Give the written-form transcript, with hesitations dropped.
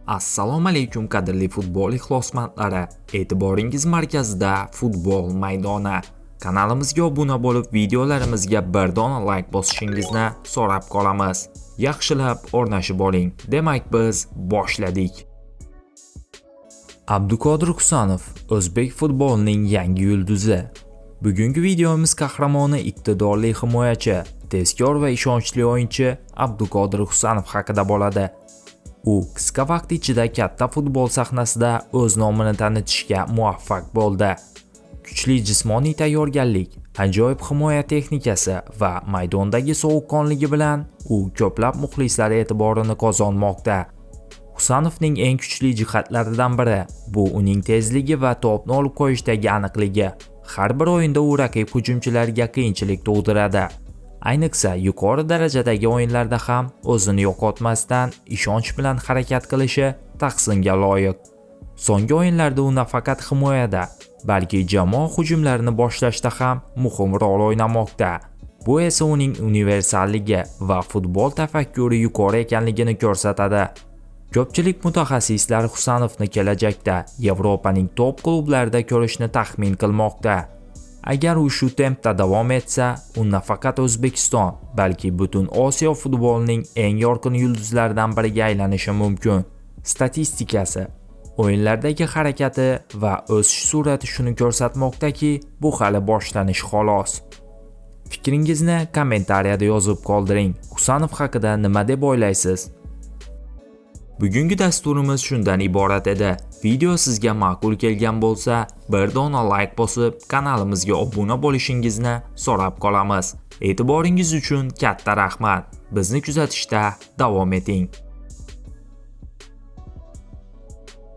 Assalomu alaykum qadrli futbol ixlosmandlari. E'tiboringiz markazida futbol maydoni. Kanalimizga obuna bo'lib, videolarimizga bir dona like bosishingizni so'rab qolamiz. Yaxshilab o'rnashib oling. Demak, biz boshladik. Abduqodir Husanov o'zbek futbolining yangi yulduzi. Bugungi videomiz qahramoni iqtidorli himoyachi, tezkor va ishonchli o'yinchi Abduqodir Husanov haqida bo'ladi. U qisqa vaqt ichida katta futbol sahnasida o'z nomini tanitishga muvaffaq bo'ldi. Kuchli jismoniy tayyorgarlik, ajoyib himoya texnikasi va maydondagi sovuqqonligi bilan u ko'plab muxlislar e'tiborini qozonmoqda. Husanovning eng kuchli jihatlaridan biri bu uning tezligi va to'pni olib qo'yishdagi aniqligi. Har bir o'yinda u raqib hujumchilariga qiyinchilik tug'diradi. Ayniqsa yuqori darajadagi o'yinlarda ham o'zini yo'qotmasdan ishonch bilan harakat qilishi tahsinga loyiq. So'nggi o'yinlarda u nafaqat himoyada, balki jamoa hujumlarini boshlashda ham muhim rol o'ynamoqda. Bu esa uning universalligi va futbol tafakkuri yuqori ekanligini ko'rsatadi. Ko'pchilik mutaxassislar Husanovni kelajakda Yevropaning top klublarida ko'rishni taxmin qilmoqda. Agar u shu tempda davom etsa, u nafaqat O'zbekiston, balki butun Osiyo futbolining eng yorqin yulduzlaridan biriga aylanishi mumkin. Statistikasi, o'yinlardagi harakati va o'sish sur'ati shuni ko'rsatmoqdaki, bu hali boshlanish xolos. Fikringizni kommentariyada yozib qoldiring. Husanov haqida nima deb o'ylaysiz? Bugungi dasturimiz shundan iborat edi. Video sizga ma'qul kelgan bo'lsa, bir dona like bosib, kanalimizga obuna bo'lishingizni so'rab qolamiz. E'tiboringiz uchun katta rahmat. Bizni kuzatishda davom eting.